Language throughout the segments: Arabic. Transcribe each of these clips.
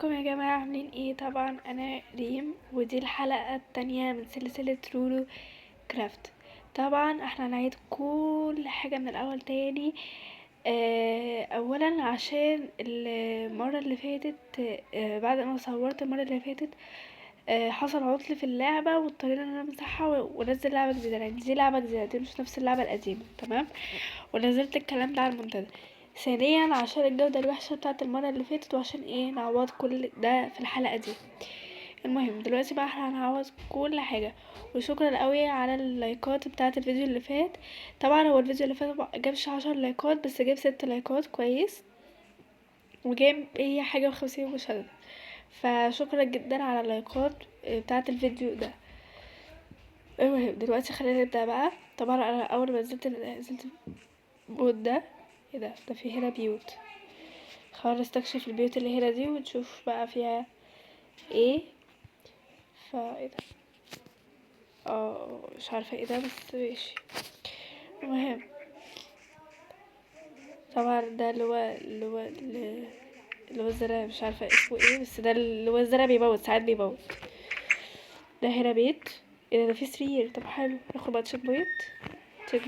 ازيكم يا جماعة؟ عاملين ايه؟ طبعا انا ريم، ودي الحلقة التانية من سلسلة رورو كرافت. طبعا احنا هنعيد كل حاجة من الاول تاني. اولا عشان المرة اللي فاتت، بعد ما صورت المرة اللي فاتت حصل عطل في اللعبة، واضطرينا ان انا امسحها وانزل لعبة جديدة، لان دي لعبة جديدة، دي مش نفس اللعبة القديمة. تمام. ونزلت الكلام ده على المنتدى. ثانيا عشان الجودة الوحشة بتاعت المرة اللي فاتت، وعشان ايه نعوض كل ده في الحلقة دي. المهم دلوقتي بقى احنا هنعوض كل حاجة. وشكرا قوي على اللايكات بتاعت الفيديو اللي فات. طبعا هو الفيديو اللي فات مجابش 10 لايكات، بس جاب 6 لايكات، كويس. وجاب هي حاجة و50 مشاهدة. فشكرا جدا على اللايكات بتاعت الفيديو ده. المهم دلوقتي خلينا نبدأ بقى. طبعا انا اول ما نزلت البوت ده، ايه ده في هنا بيوت. خلينا نستكشف البيوت اللي هنا دي ونشوف بقى فيها ايه. ايه ده؟ مش عارفه ايه ده، بس ماشي. المهم طبعا ده اللي هو الزرع، مش عارفه اسمه ايه، بس ده اللي هو الزرع بيموت، ساعات بيموت. ده هنا بيت. ايه ده في سرير، طب حلو، ناخد بقى تشيك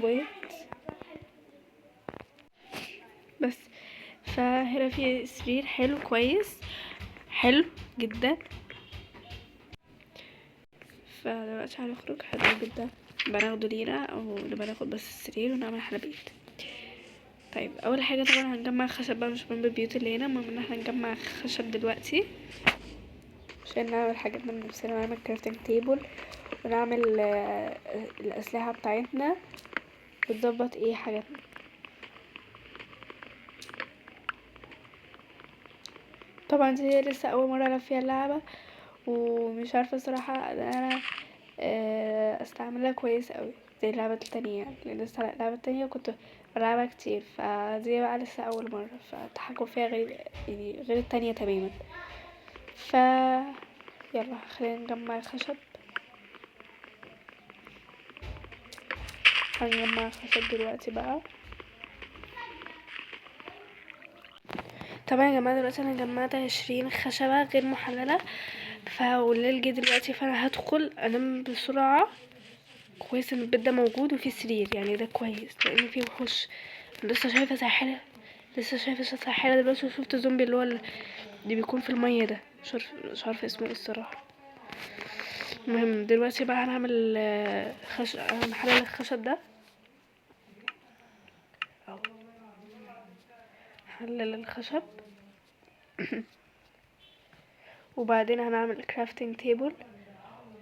بوينت بس. فهنا في سرير حلو، كويس، حلو جدا. فدلوقتي هنخرج، حلو جدا. بناخده لينا، او نبقى ناخد بس السرير ونعمل حلبيت. طيب اول حاجه طبعا هنجمع خشب بقى، مش من البيوت اللي هنا. المهم ان احنا نجمع خشب دلوقتي عشان نعمل حاجات من نفسنا، ونعمل كرافتنج تيبل، ونعمل الاسلحه بتاعتنا، ونظبط ايه حاجاتنا. طبعا دي لسه اول مره العب فيها اللعبه، ومش عارفه الصراحه انا استعملها كويس قوي زي اللعبة التانية، يعني لان لسه اللعبة التانية كنت بلعبها كتير، فدي بقى لسه اول مرة، فالتحكم فيها غير، يعني غير التانية تماما. ف يلا خلينا نجمع خشب. هنجمع خشب دلوقتي بقى. طبعا يا جماعة دلوقتي انا جمعت 20 خشبة غير محللة، والليل جه دلوقتي، فانا هدخل انام بسرعة. كويس ان البيت ده موجود وفيه سرير، يعني ده كويس، لان فيه وحوش. لسه شايفة ساحرة دلوقتي، وشفت زومبي اللي هو اللي بيكون في المية ده، مش عارفة اسمه ايه الصراحة. المهم دلوقتي بقى هنعمل هنحلل الخشب ده، اهو هنحلل الخشب. وبعدين هنعمل كرافتنج تيبل.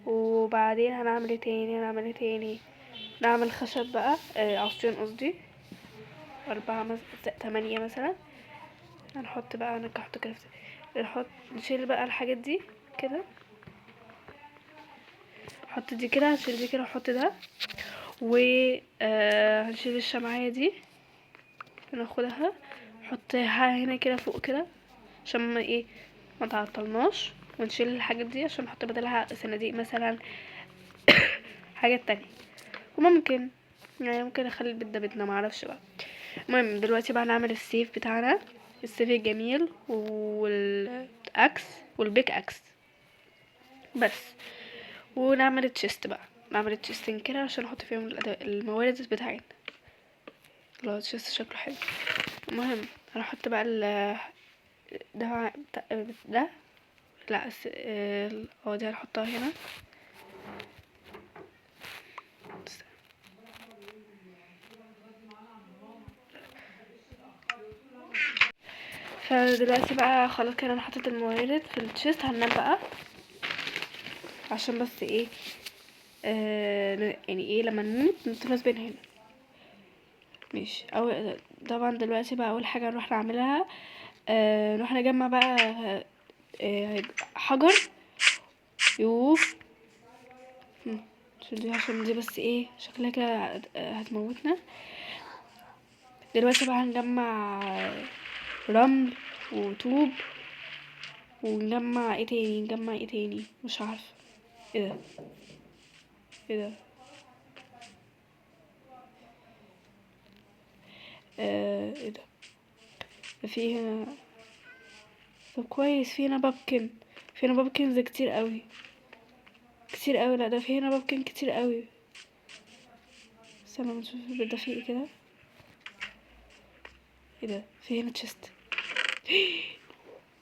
وبعدين هنعمل ايه تاني؟ نعمل خشب بقى، عصيان قصدي، 8 مثلا. هنحط بقى، نحط كرافتنج، نشيل بقى الحاجات دي كده، نحط دي كده، هنشيل دي كده، ونحط ده. و هنشيل الشمعية دي، ناخدها نحطها هنا كده فوق كده، عشان ما ايه ما تعطلناش. ونشيل الحاجات دي عشان نحط بدلها صناديق مثلا، حاجات تانية. وممكن يعني ممكن اخلي البيت ده بيتنا، معرفش بقى. المهم دلوقتي بقى نعمل السيف بتاعنا، السيف الجميل، والاكس والبيك اكس بس. ونعمل التشيست بقى، نعمل التشيستين كده عشان نحط فيهم الموارد بتاعتنا. الله، التشيست شكله حلو. المهم هنحط بقى ده لا دي هنحطها هنا. فدلوقتي بقى خلاص كده انا حطيت الموارد في التشيست. هننام بقى عشان بس ايه يعني ايه لما نموت نتفاز بين هنا. ماشي. طبعا دلوقتي بقى اول حاجه نروح نعملها، نروح نجمع بقى حجر. عشان دي بس ايه شكلها كده هتموتنا. دلوقتي بقى هنجمع رمل وطوب، ونجمع ايه تاني، مش عارفه ايه ده. ايه ده في هنا طب كويس. في هنا بابكن، في هنا بابكنز كتير قوي كتير قوي. لا ده في هنا بابكن كتير قوي. استنى ما نشوف البيت ده فيه ايه كده. ايه ده؟ في هنا تشست.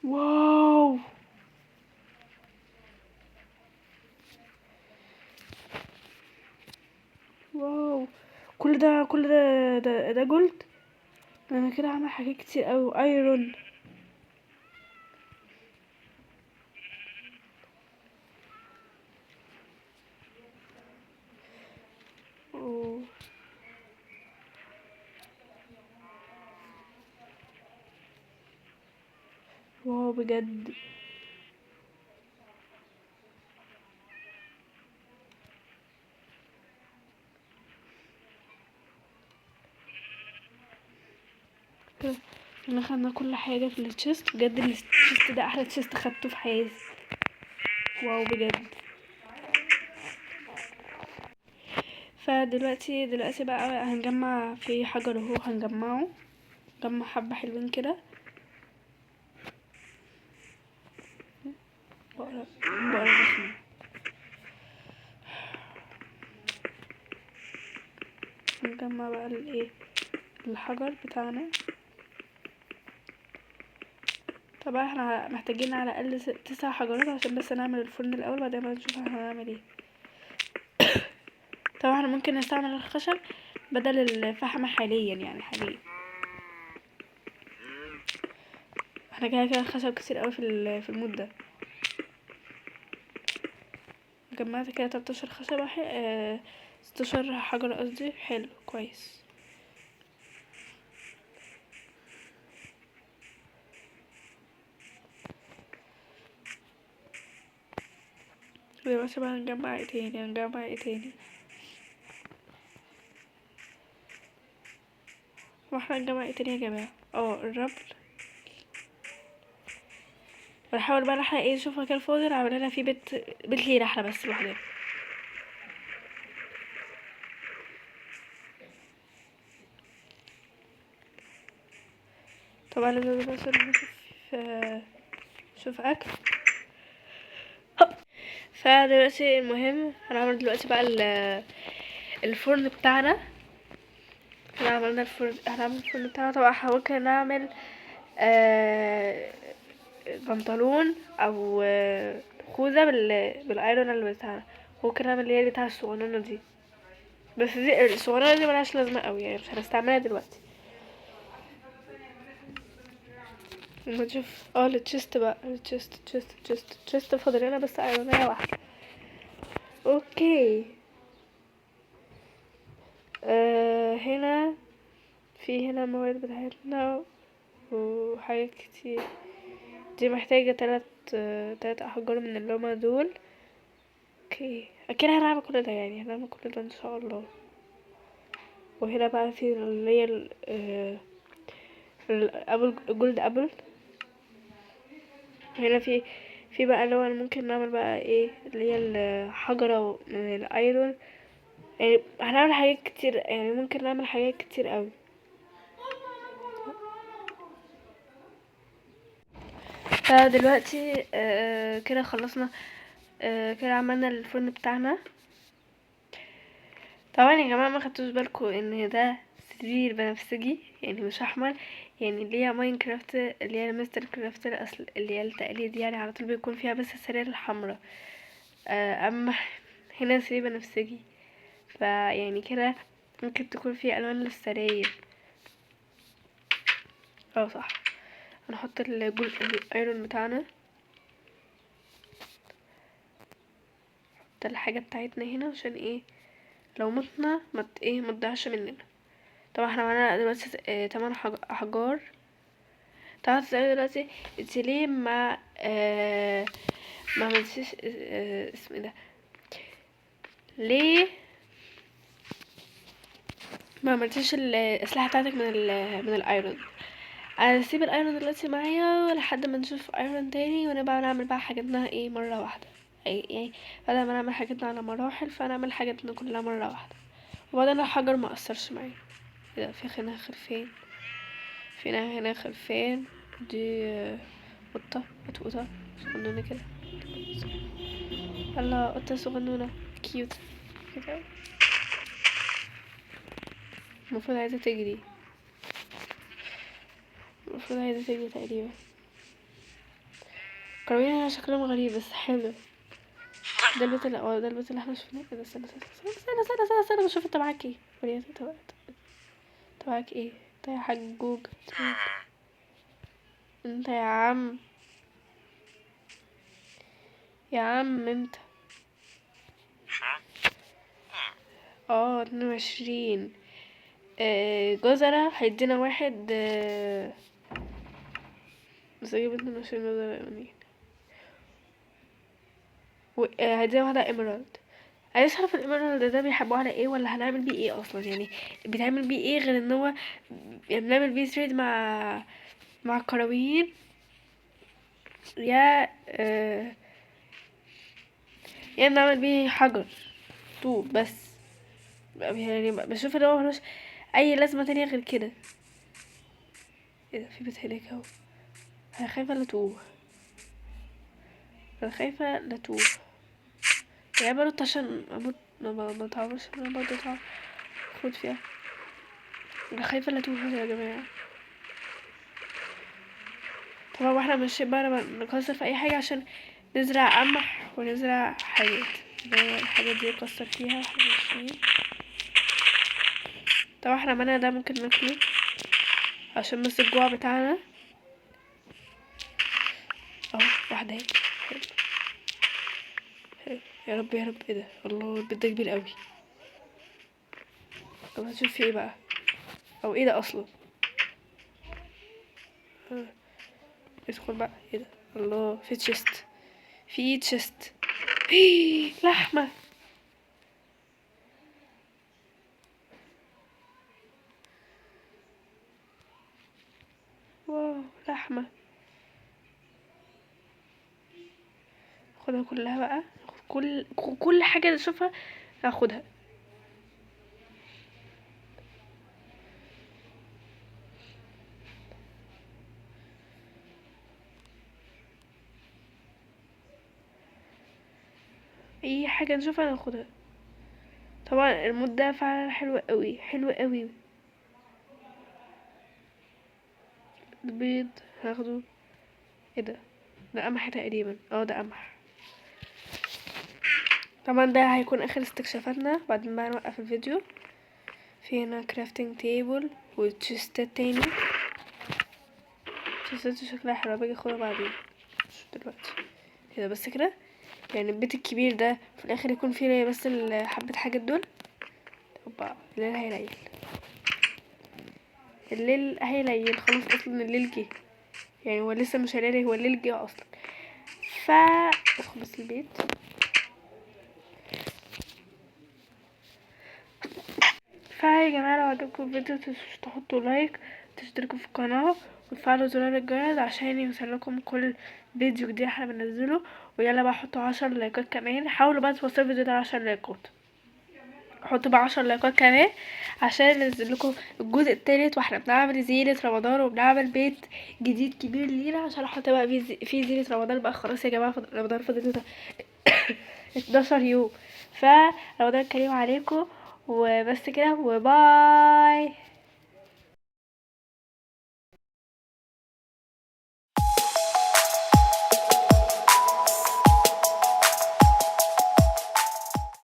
واو واو، كل ده جولد. انا كده عامل حاجات كتير قوي. ايرون. أوه. واو بجد. كده احنا خدنا كل حاجة في التشست. بجد التشست ده احلى تشست خدته في حياتي. واو بجد. فدلوقتي بقى هنجمع في حجر اهو. هنجمعه، نجمع حبة حلوين كده. بقرا رخمة. نجمع بقى الايه، الحجر بتاعنا. طبعا احنا محتاجين على الاقل 9 حجرات عشان بس نعمل الفرن الاول، بعدين بقى نشوف احنا هنعمل ايه. طبعا احنا ممكن نستعمل الخشب بدل الفحم حاليا، يعني حاليا احنا كده الخشب كتير قوي في المود ده. جمعت كده 13 خشبة 16 حجر قصدي. حلو كويس. دلوقتي بقى هنجمع ايه تاني. واحنا هنجمع ايه تاني يا جماعة؟ الرمل. بنحاول بقى نحرق ايه، نشوف مكان فاضي نعمل لنا فيه بيت ليه رحلة بس لوحدنا. طبعا لازم نشوف اكل. فدلوقتي المهم هنعمل دلوقتي بقى الفرن بتاعنا. هنعمل الفرن بتاعنا. طبعا احنا ممكن نعمل بنطلون او خوذة بالايرون اللي بتاعنا. ممكن نعمل اللي هي بتاع الصغنونة دي، بس دي الصغنونة دي ملهاش لازمة قوي يعني، مش هنستعملها دلوقتي. لما تشوف التشست بقى، التشست فاضل لنا بس ايرونية واحدة. اوكي. هنا في هنا المواد بتاعتنا وحاجات كتير. دي محتاجة 3 احجار من اللي هما دول. اوكي اكيد هنعمل كل ده، يعني هنعمل كل ده ان شاء الله. وهنا بقى في اللي هي الابل، جولد ابل. هنا في بقى اللي هو ممكن نعمل بقى ايه اللي هي الحجرة من الايرون. يعني هنعمل حاجات كتير، يعني ممكن نعمل حاجات كتير قوي. فدلوقتي كده خلصنا. كده عملنا الفرن بتاعنا. طبعا يا جماعه ما خدتوش بالكم ان ده سرير بنفسجي، يعني مش احمر، يعني اللي هي ماينكرافت اللي هي مستر كرافت الاصل اللي هي التقليد، يعني على طول بيكون فيها بس السراير الحمراء. اما هنا سرير بنفسجي، فيعني كده ممكن تكون فيه الوان للسراير. صح. هنحط الايرون بتاعنا، نحط الحاجه بتاعتنا هنا عشان ايه لو متنا ما تضيعش مننا. طبعا احنا معانا دلوقتي 8 احجار. طبعا تسألي دلوقتي انت ليه ما عملتيش اسمه ده، ليه ما عملتيش الاسلحه بتاعتك من الايرون؟ انا هسيب الايرون دلوقتي معايا لحد ما نشوف ايرون تاني، ونبقى نعمل بقى حاجاتنا مره واحده. يعني بدل ما نعمل حاجاتنا على مراحل فنعمل حاجاتنا كلها مره واحده. وبعدين الحجر ما اثرش معايا. ايه ده؟ في هنا خلفين، دي قطة قطة صغنونة كده. الله، قطة صغنونة كيوت كده. المفروض عايزة تجري، تقريبا. كروين هنا شكلهم غريب بس حلو. ده البيت اللي احنا شفناه كده. استنى بشوف انت معاك ايه. وريني انت معاك ايه. انت يا حجوج، انت يا عم، انت 22 جزرة هيدينا واحد بس اجيب 22 جزرة يعني. هيدينا واحدة ايميرالد. عايز اعرف الاميرالد ده بيحبوه على ايه، ولا هنعمل بيه ايه اصلا؟ يعني بيتعمل بيه ايه غير ان هو يعني بنعمل بيه تريد مع الكرويين، يا يا بنعمل بيه حجر طوب بس. يعني بشوف ان هو ملوش اي لازمه تانية غير كده. ايه ده؟ في بيت هناك اهو. انا خايفه لا توه، يا بنط عشان اموت. ما تعرفش انا برضه خد فيها. انا خايفه لا توه يا جماعه. طبعا واحنا ماشيين بقى نكسر في اي حاجه عشان نزرع قمح ونزرع حاجات. الحاجات دي نكسر فيها واحنا ماشيين. طبعا احنا عملنا ده ممكن ناكله عشان بس الجوع بتاعنا. اهو واحده اهي. حلو. يا رب ايه ده؟ الله، البيت ده كبير قوي. طب هنشوف في ايه بقى، او ايه ده اصلا. ادخل بقى. ايه ده؟ الله، في تشيست. لحمه. واو، لحمه. خدها كلها بقى. كل حاجه نشوفها هاخدها. اي حاجه نشوفها ناخدها. طبعا المود ده فعلا حلو قوي. البيض هاخده. ايه ده؟ ده قمح تقريبا. ده قمح. طبعا ده هيكون اخر استكشافاتنا. بعدين بقى نوقف الفيديو. في هنا كرافتنج تيبل وتشيستات تاني. تشيستات شكلها حلوة، باجي اخدها بعدين مش دلوقتي. كده بس كده. يعني البيت الكبير ده في الاخر يكون فيه بس حبة حاجات دول. اوبا، الليل هيليل خلاص. اصلا الليل جه، يعني هو لسه مش هيليل، هو الليل جه اصلا. ادخل بس البيت. يا جماعه لو عجبكم الفيديو متنسوش تحطوا لايك، تشتركوا في القناه وتفعلوا زرار الجرس عشان يوصلكم كل فيديو جديد احنا بننزله. ويلا بقى حطوا 10 لايكات كمان. حاولوا بقى توصلوا الفيديو ده 10 لايكات. حطوا بقى 10 لايكات كمان عشان ننزل لكم الجزء الثالث. واحنا بنعمل زينة رمضان وبنعمل بيت جديد كبير لينا عشان احط بقى في زينة رمضان بقى. خلاص يا جماعه، رمضان فاضل 12 يوم. فرمضان كريم عليكم. وبس كده، وباي.